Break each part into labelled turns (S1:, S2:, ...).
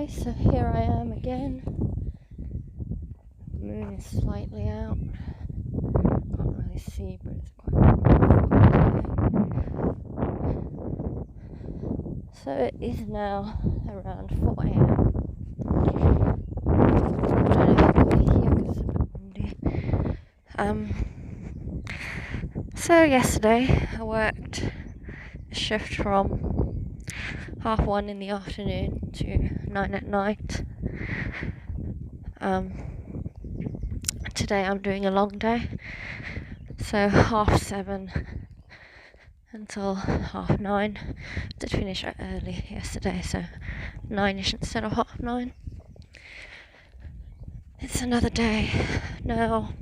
S1: Okay, so here I am again. The moon is slightly out. Can't really see, but it's quite warm. So it is now around 4 a.m. I don't know if you can hear because it's a bit windy. So yesterday I worked a shift from 1:30 in the afternoon to 9 at night. Today I'm doing a long day, so 7:30 until 9:30. Did finish early yesterday, so 9ish instead of 9:30. It's another day. Now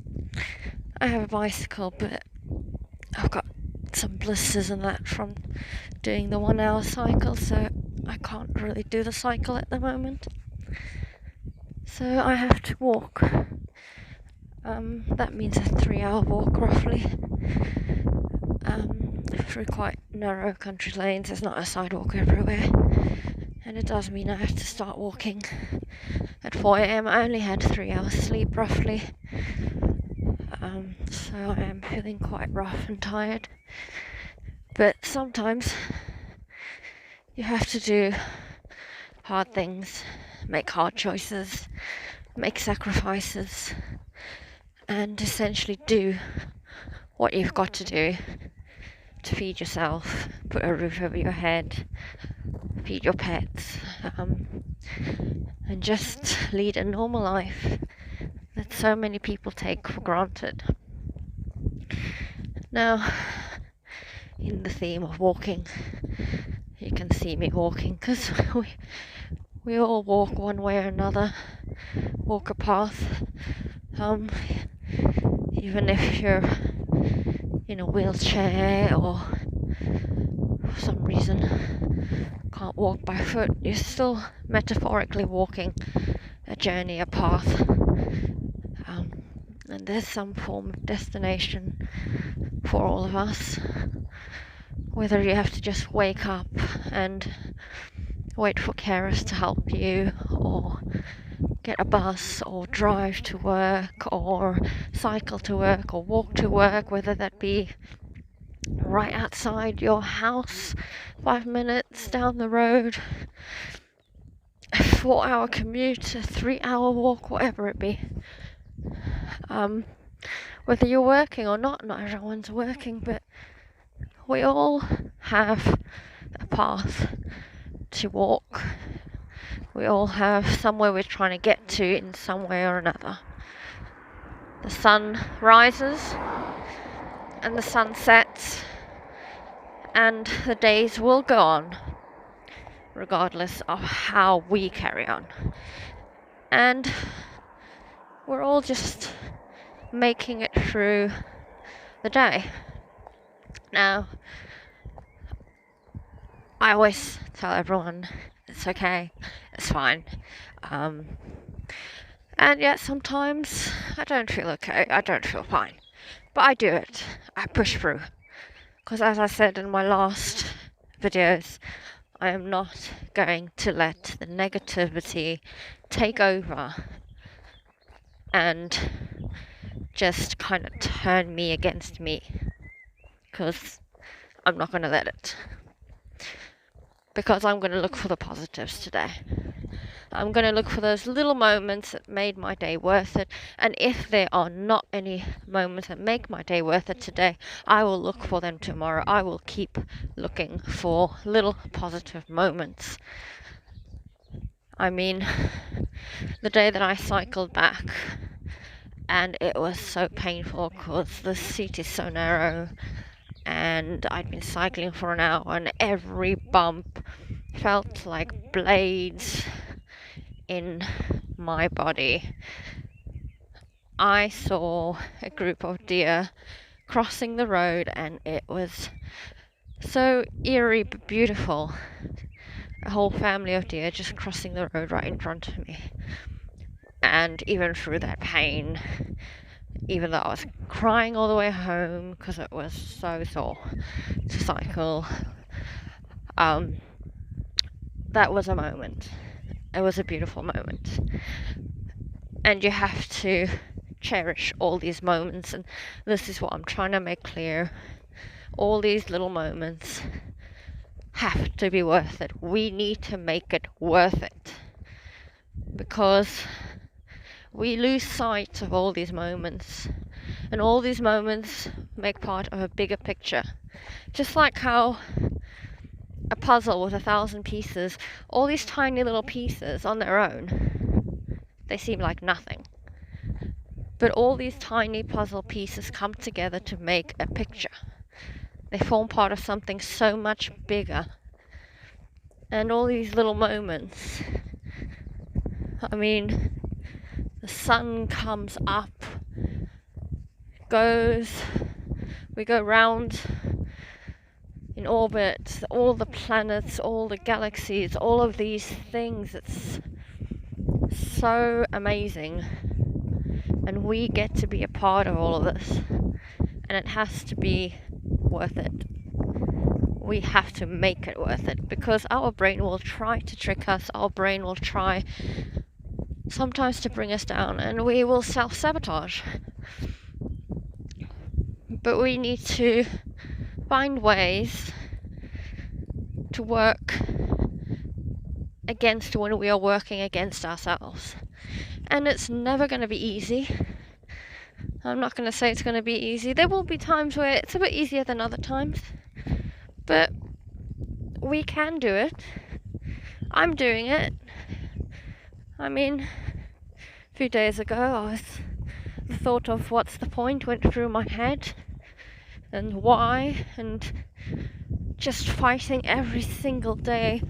S1: I have a bicycle, but I've got some blisters and that from doing the 1 hour cycle, so I can't really do the cycle at the moment. So I have to walk. That means a 3-hour walk roughly, through quite narrow country lanes. There's not a sidewalk everywhere, and it does mean I have to start walking at 4 a.m. I only had 3 hours sleep roughly, so I am feeling quite rough and tired. But sometimes you have to do hard things, make hard choices, make sacrifices, and essentially do what you've got to do to feed yourself, put a roof over your head, feed your pets, and just lead a normal life that so many people take for granted. Now, in the theme of walking, you can see me walking because we all walk one way or another, walk a path. Even if you're in a wheelchair or for some reason can't walk by foot, you're still metaphorically walking a journey, a path. And there's some form of destination for all of us. Whether you have to just wake up and wait for carers to help you, or get a bus, or drive to work, or cycle to work, or walk to work, whether that be right outside your house, 5 minutes down the road, a 4-hour commute, a 3-hour walk, whatever it be. Whether you're working or not everyone's working, but we all have a path to walk. We all have somewhere we're trying to get to in some way or another. The sun rises and the sun sets, and the days will go on regardless of how we carry on. And we're all just making it through the day. Now, I always tell everyone it's okay, it's fine. And yet sometimes I don't feel okay, I don't feel fine. But I do it, I push through. Because as I said in my last videos, I am not going to let the negativity take over and just kind of turn me against me. Because I'm not going to let it. Because I'm going to look for the positives today. I'm going to look for those little moments that made my day worth it. And if there are not any moments that make my day worth it today, I will look for them tomorrow. I will keep looking for little positive moments. I mean, the day that I cycled back, and it was so painful because the seat is so narrow, and I'd been cycling for an hour, and every bump felt like blades in my body. I saw a group of deer crossing the road, and it was so eerie but beautiful. A whole family of deer just crossing the road right in front of me. And even through that pain, even though I was crying all the way home because it was so sore to cycle, that was a moment. it was a beautiful moment. And you have to cherish all these moments, and this is what I'm trying to make clear. All these little moments have to be worth it. We need to make it worth it, because we lose sight of all these moments, and all these moments make part of a bigger picture. Just like how a puzzle with 1,000 pieces, all these tiny little pieces on their own, they seem like nothing. But all these tiny puzzle pieces come together to make a picture. They form part of something so much bigger. And all these little moments, I mean, the sun comes up, we go round in orbit, all the planets, all the galaxies, all of these things. It's so amazing. And we get to be a part of all of this. And it has to be worth it. We have to make it worth it, because our brain will try to trick us. Our brain will try sometimes to bring us down, and we will self-sabotage. But we need to find ways to work against when we are working against ourselves. And it's never going to be easy. I'm not going to say it's going to be easy. There will be times where it's a bit easier than other times. But we can do it. I'm doing it. I mean, a few days ago, the thought of what's the point went through my head, and why, and just fighting every single day.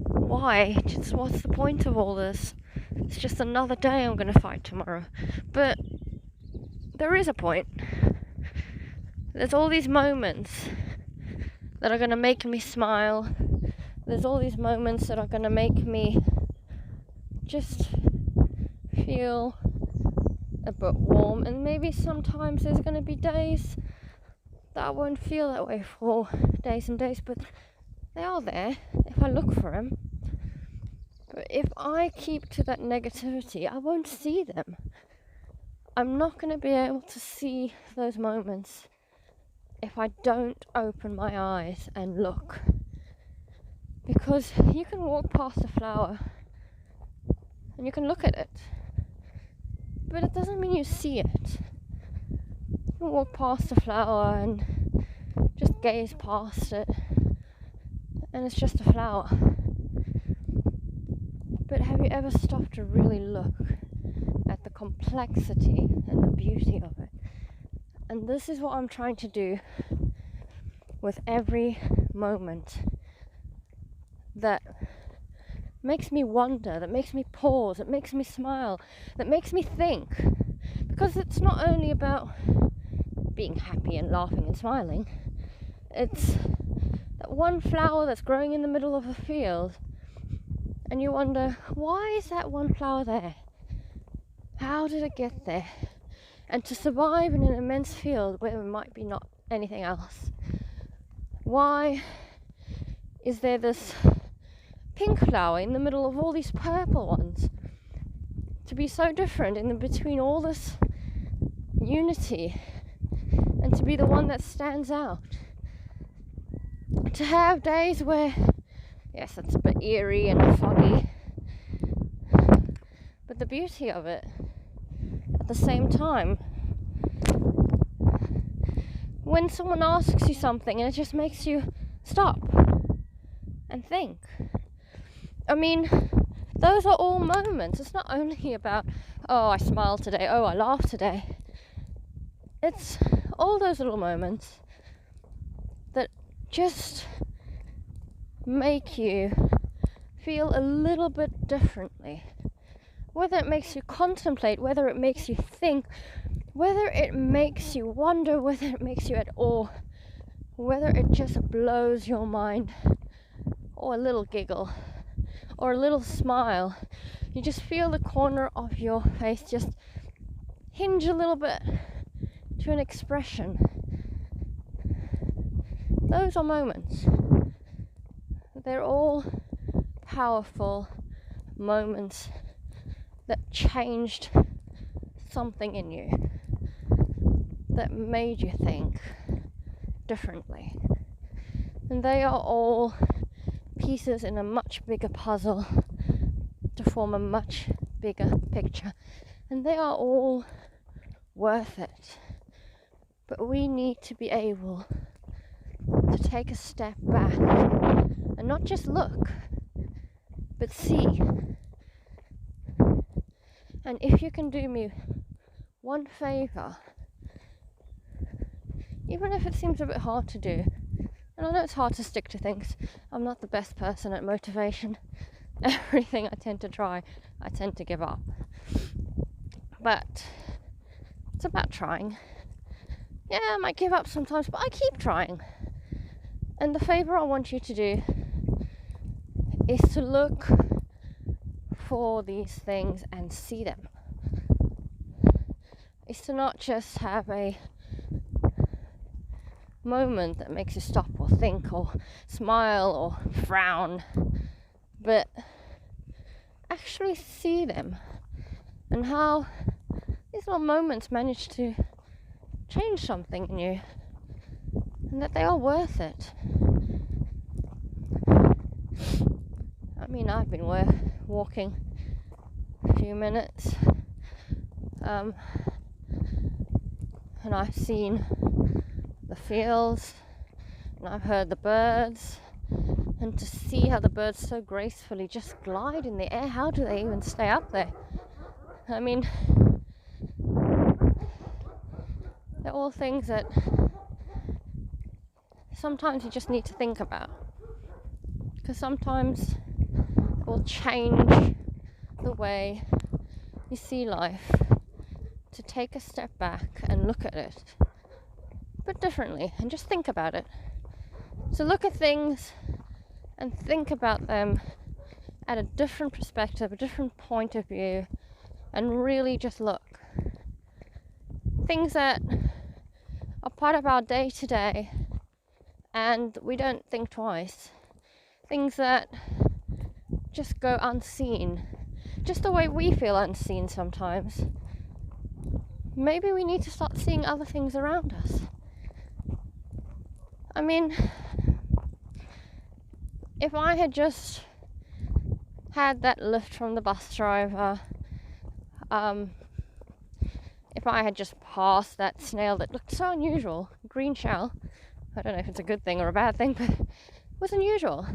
S1: Why? Just what's the point of all this? It's just another day I'm going to fight tomorrow. But there is a point. There's all these moments that are going to make me smile. There's all these moments that are going to make me just feel a bit warm. And maybe sometimes there's going to be days that I won't feel that way for days and days, but they are there if I look for them. But if I keep to that negativity, I won't see them. I'm not going to be able to see those moments if I don't open my eyes and look. Because you can walk past a flower and you can look at it, but it doesn't mean you see it. You can walk past a flower and just gaze past it, and it's just a flower. But have you ever stopped to really look at the complexity and the beauty of it? And this is what I'm trying to do with every moment that makes me wonder, that makes me pause, that makes me smile, that makes me think. Because it's not only about being happy and laughing and smiling. It's that one flower that's growing in the middle of a field, and you wonder, why is that one flower there? How did it get there? And to survive in an immense field where there might be not anything else, why is there this pink flower in the middle of all these purple ones? To be so different in between all this unity, and to be the one that stands out. To have days where, yes, it's a bit eerie and foggy, but the beauty of it at the same time. When someone asks you something and it just makes you stop and think. I mean, those are all moments. It's not only about, oh, I smiled today, oh, I laughed today. It's all those little moments that just make you feel a little bit differently. Whether it makes you contemplate, whether it makes you think, whether it makes you wonder, whether it makes you at awe, whether it just blows your mind, or a little giggle, or a little smile. You just feel the corner of your face just hinge a little bit to an expression. Those are moments. They're all powerful, moments that changed something in you, that made you think differently. And they are all pieces in a much bigger puzzle to form a much bigger picture. And they are all worth it. But we need to be able to take a step back and not just look, but see. And if you can do me one favor, even if it seems a bit hard to do, and I know it's hard to stick to things, I'm not the best person at motivation. Everything I tend to try, I tend to give up. But it's about trying. Yeah, I might give up sometimes, but I keep trying. And the favor I want you to do is to look for these things and see them. Is to not just have a moment that makes you stop or think or smile or frown, but actually see them and how these little moments manage to change something in you, and that they are worth it. I mean, I've been walking a few minutes, and I've seen the fields, and I've heard the birds, and to see how the birds so gracefully just glide in the air. How do they even stay up there? I mean, they're all things that sometimes you just need to think about, because sometimes it will change the way you see life, to take a step back and look at it, but differently, and just think about it. So look at things and think about them at a different perspective, a different point of view, and really just look. Things that are part of our day to day and we don't think twice. Things that just go unseen, just the way we feel unseen sometimes. Maybe we need to start seeing other things around us. I mean, if I had just had that lift from the bus driver, if I had just passed that snail that looked so unusual, green shell, I don't know if it's a good thing or a bad thing, but it was unusual.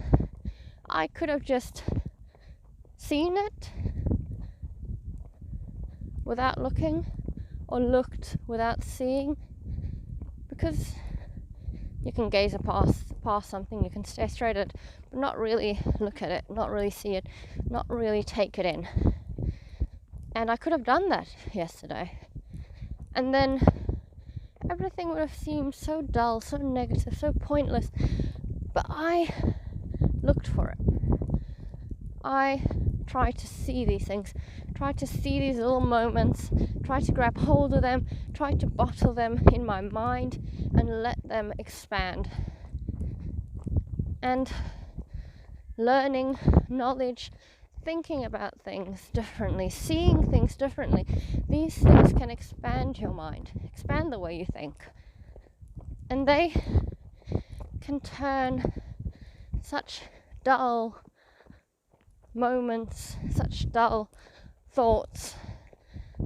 S1: I could have just seen it without looking, or looked without seeing, because you can gaze past something, you can stare straight at it, but not really look at it, not really see it, not really take it in. And I could have done that yesterday, and then everything would have seemed so dull, so negative, so pointless. But I looked for it. I tried to see these things, tried to see these little moments, tried to grab hold of them, tried to bottle them in my mind and let them expand. And learning, knowledge, thinking about things differently, seeing things differently, these things can expand your mind, expand the way you think. And they can turn such dull moments, such dull thoughts,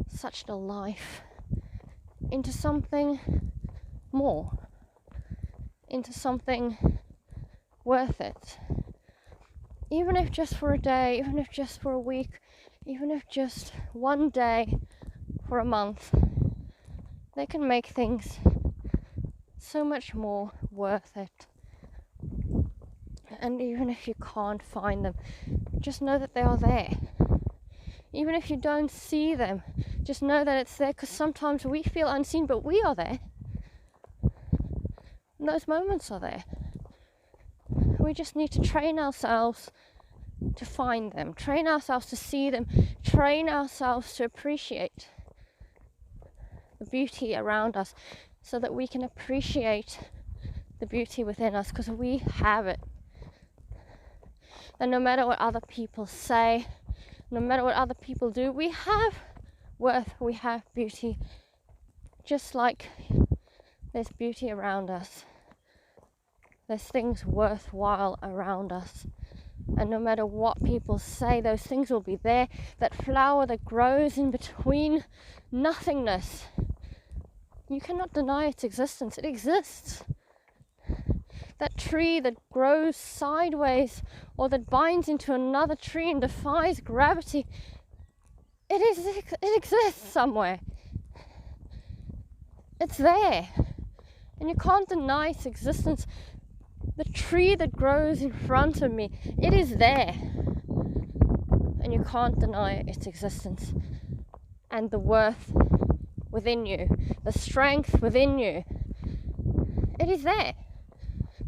S1: such dull life into something more, into something worth it. Even if just for a day, even if just for a week, even if just one day for a month, they can make things so much more worth it. And even if you can't find them, just know that they are there. Even if you don't see them, just know that it's there, because sometimes we feel unseen, but we are there. And those moments are there. We just need to train ourselves to find them, train ourselves to see them, train ourselves to appreciate the beauty around us, so that we can appreciate the beauty within us, because we have it. And no matter what other people say, no matter what other people do. We have worth, we have beauty, just like there's beauty around us. There's things worthwhile around us. And no matter what people say, those things will be there. That flower that grows in between nothingness, you cannot deny its existence. It exists. That tree that grows sideways or that binds into another tree and defies gravity, it exists somewhere. It's there. And you can't deny its existence. The tree that grows in front of me, it is there. And you can't deny its existence. And the worth within you, the strength within you, it is there.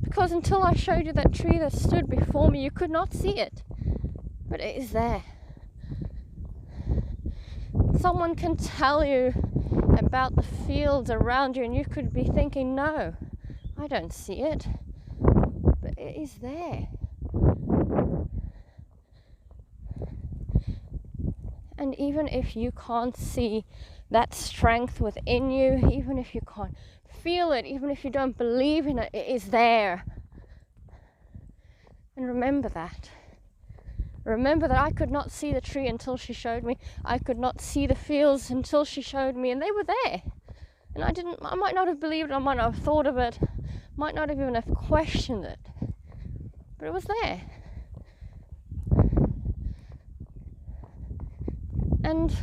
S1: Because until I showed you that tree that stood before me, you could not see it. But it is there. Someone can tell you about the fields around you and you could be thinking, no, I don't see it. But it is there. And even if you can't see that strength within you, even if you can't feel it, even if you don't believe in it, it is there. And remember that. Remember that I could not see the tree until she showed me. I could not see the fields until she showed me, and they were there. And I might not have believed it, I might not have thought of it, might not have even have questioned it. But it was there. And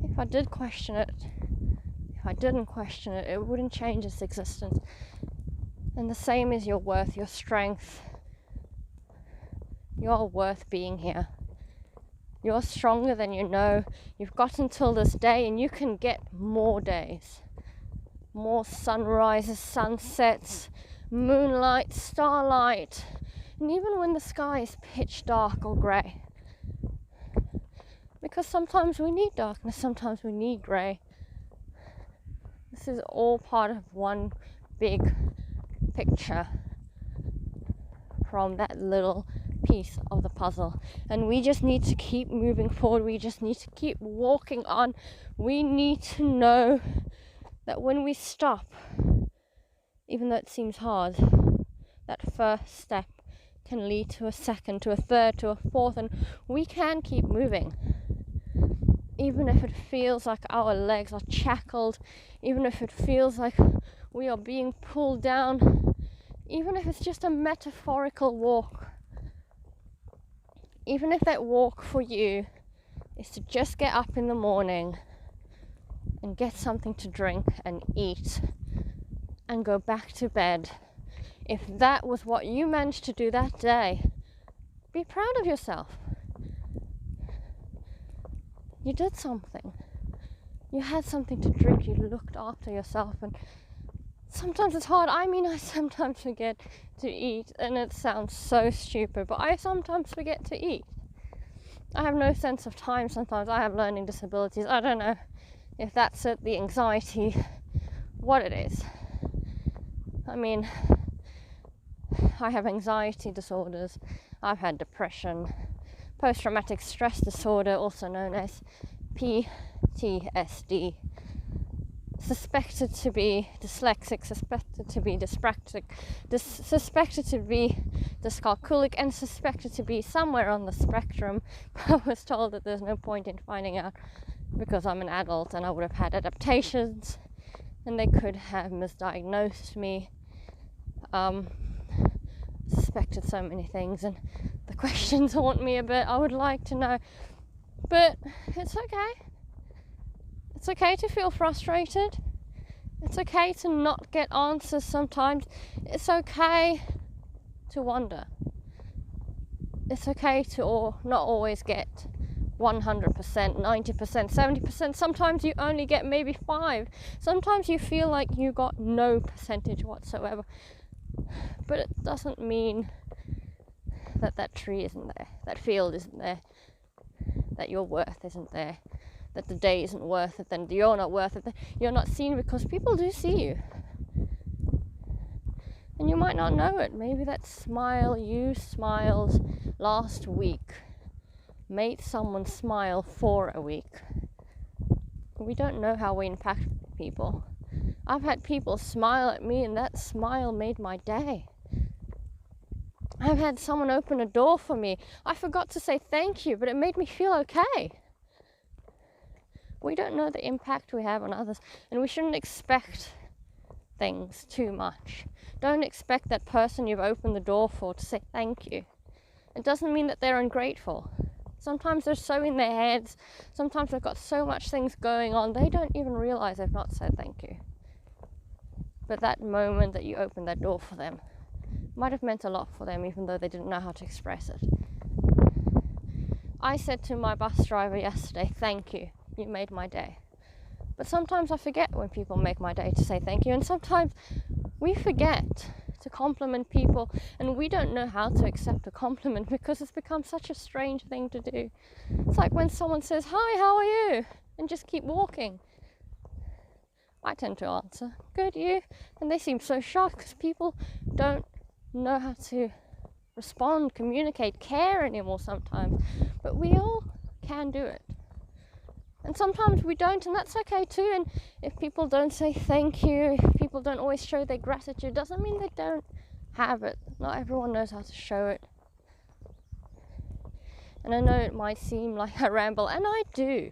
S1: if I did question it, if I didn't question it, it wouldn't change its existence. And the same is your worth, your strength. You're worth being here. You're stronger than you know. You've got until this day, and you can get more days. More sunrises, sunsets, moonlight, starlight, and even when the sky is pitch dark or grey. Because sometimes we need darkness, sometimes we need grey. This is all part of one big picture from that little piece of the puzzle. And we just need to keep moving forward. We just need to keep walking on. We need to know that when we stop, even though it seems hard, that first step can lead to a second, to a third, to a fourth, and we can keep moving. Even if it feels like our legs are shackled, even if it feels like we are being pulled down, even if it's just a metaphorical walk, even if that walk for you is to just get up in the morning and get something to drink and eat and go back to bed, if that was what you managed to do that day, be proud of yourself. You did something. You had something to drink. You looked after yourself. And sometimes it's hard. I sometimes forget to eat, and it sounds so stupid, but I sometimes forget to eat. I have no sense of time sometimes. I have learning disabilities. I don't know if that's it, the anxiety, what it is. I have anxiety disorders. I've had depression, post-traumatic stress disorder, also known as PTSD, suspected to be dyslexic, suspected to be dyspraxic, suspected to be dyscalculic, and suspected to be somewhere on the spectrum. I was told that there's no point in finding out because I'm an adult and I would have had adaptations and they could have misdiagnosed me, suspected so many things, and the questions haunt me a bit. I would like to know, but it's okay. It's okay to feel frustrated. It's okay to not get answers sometimes. It's okay to wonder. It's okay to not always get 100%, 90%, 70%. Sometimes you only get maybe 5%. Sometimes you feel like you got no percentage whatsoever. But it doesn't mean that tree isn't there, that field isn't there, that your worth isn't there, that the day isn't worth it, then you're not worth it, you're not seen, because people do see you. And you might not know it. Maybe that smile you smiled last week made someone smile for a week. We don't know how we impact people. I've had people smile at me, and that smile made my day. I've had someone open a door for me. I forgot to say thank you, but it made me feel okay. We don't know the impact we have on others, and we shouldn't expect things too much. Don't expect that person you've opened the door for to say thank you. It doesn't mean that they're ungrateful. Sometimes they're so in their heads, sometimes they've got so much things going on, they don't even realize they've not said thank you. But that moment that you opened that door for them might have meant a lot for them, even though they didn't know how to express it. I said to my bus driver yesterday, thank you, you made my day. But sometimes I forget when people make my day to say thank you, and sometimes we forget to compliment people, and we don't know how to accept a compliment because it's become such a strange thing to do. It's like when someone says, hi, how are you? And just keep walking. I tend to answer, good, you? And they seem so shocked because people don't know how to respond, communicate, care anymore sometimes. But we all can do it. And sometimes we don't, and that's okay too. And if people don't say thank you, if people don't always show their gratitude, doesn't mean they don't have it. Not everyone knows how to show it. And I know it might seem like I ramble, and I do.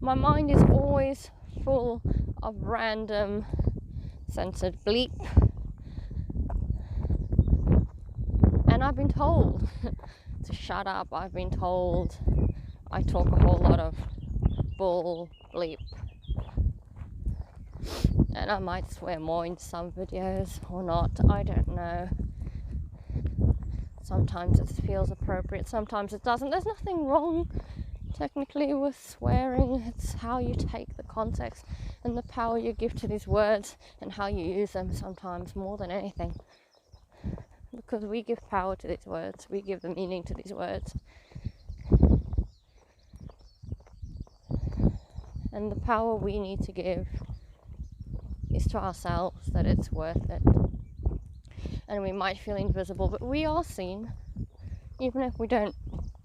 S1: My mind is always full of random censored bleep. And I've been told to shut up. I've been told I talk a whole lot of bull bleep. And I might swear more in some videos or not, I don't know. Sometimes it feels appropriate, sometimes it doesn't. There's nothing wrong technically with swearing. It's how you take the context and the power you give to these words and how you use them sometimes more than anything. Because we give power to these words, we give the meaning to these words. And the power we need to give is to ourselves, that it's worth it. And we might feel invisible, but we are seen, even if we don't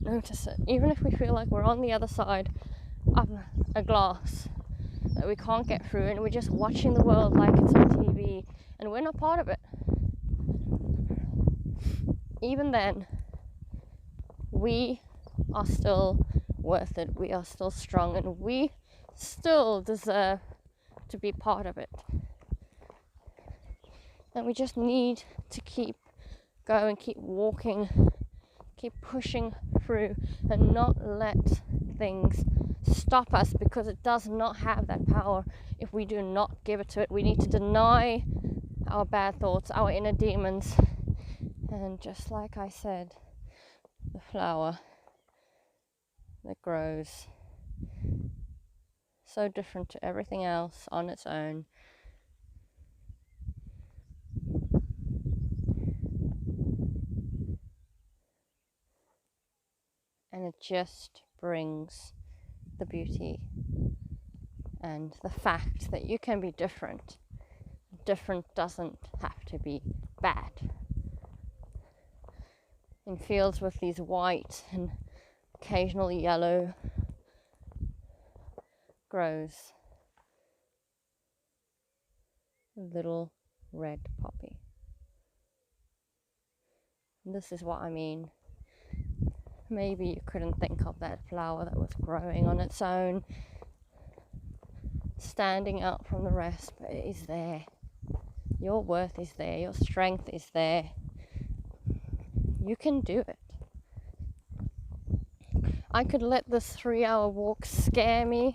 S1: notice it. Even if we feel like we're on the other side of a glass that we can't get through, and we're just watching the world like it's on TV, and we're not part of it. Even then, we are still worth it. We are still strong, and we still deserve to be part of it. And we just need to keep going, keep walking, keep pushing through, and not let things stop us, because it does not have that power if we do not give it to it. We need to deny our bad thoughts, our inner demons. And just like I said, the flower that grows so different to everything else on its own, and it just brings the beauty and the fact that you can be different. Different doesn't have to be bad. In fields with these white and occasionally yellow grows a little red poppy. And this is what I mean. Maybe you couldn't think of that flower that was growing on its own, standing out from the rest, but it is there. Your worth is there, your strength is there. You can do it. I could let this 3-hour walk scare me,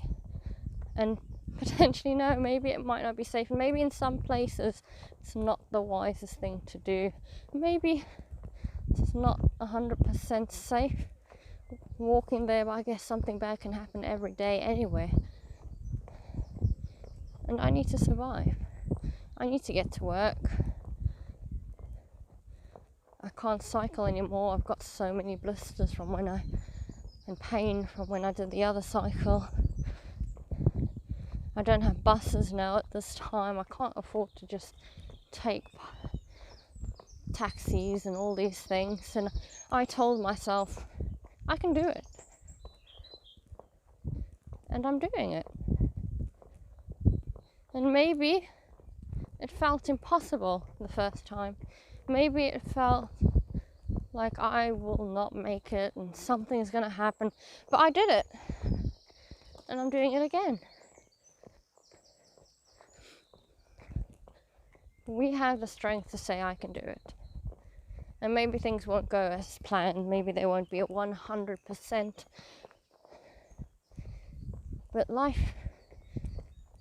S1: and potentially no, maybe it might not be safe. Maybe in some places it's not the wisest thing to do. Maybe it's not 100% safe walking there, but I guess something bad can happen every day anyway. And I need to survive. I need to get to work. I can't cycle anymore. I've got so many blisters and pain from when I did the other cycle. I don't have buses now at this time. I can't afford to just take taxis and all these things. And I told myself, I can do it. And I'm doing it. And maybe it felt impossible the first time. Maybe it felt like I will not make it and something's going to happen. But I did it. And I'm doing it again. We have the strength to say I can do it. And maybe things won't go as planned. Maybe they won't be at 100%. But life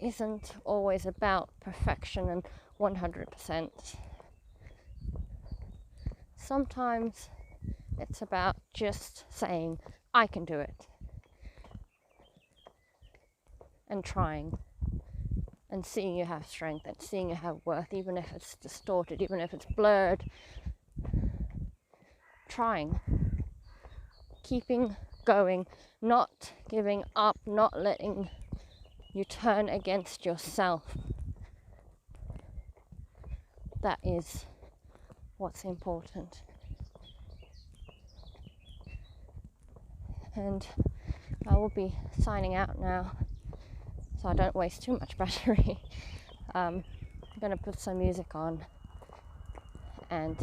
S1: isn't always about perfection and 100%. Sometimes it's about just saying, I can do it. And trying. And seeing you have strength and seeing you have worth, even if it's distorted, even if it's blurred. Trying. Keeping going. Not giving up. Not letting you turn against yourself. That is what's important. And I will be signing out now so I don't waste too much battery. I'm going to put some music on and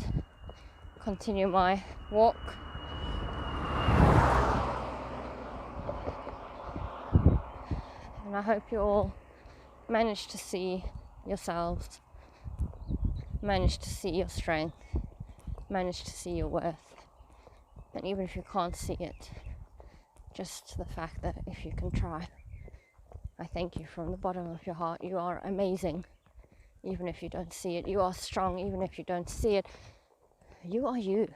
S1: continue my walk. And I hope you all manage to see yourselves, manage to see your strength, manage to see your worth. And even if you can't see it, just the fact that if you can try, I thank you from the bottom of your heart. You are amazing, even if you don't see it. You are strong, even if you don't see it. You are you,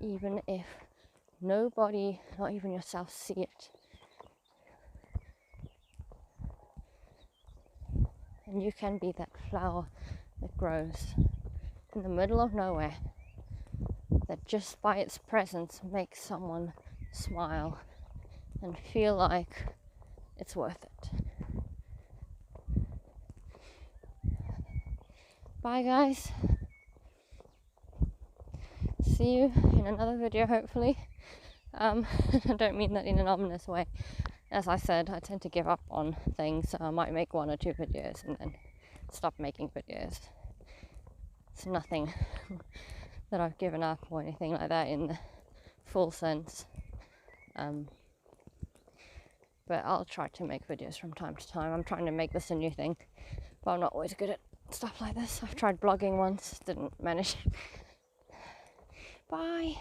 S1: even if nobody, not even yourself, see it. And you can be that flower that grows in the middle of nowhere, that just by its presence makes someone smile and feel like it's worth it. Bye guys. See you in another video, hopefully. I don't mean that in an ominous way. As I said, I tend to give up on things, so I might make 1 or 2 videos and then stop making videos. It's nothing that I've given up or anything like that in the full sense. But I'll try to make videos from time to time. I'm trying to make this a new thing, but I'm not always good at stuff like this. I've tried blogging once, didn't manage. Bye.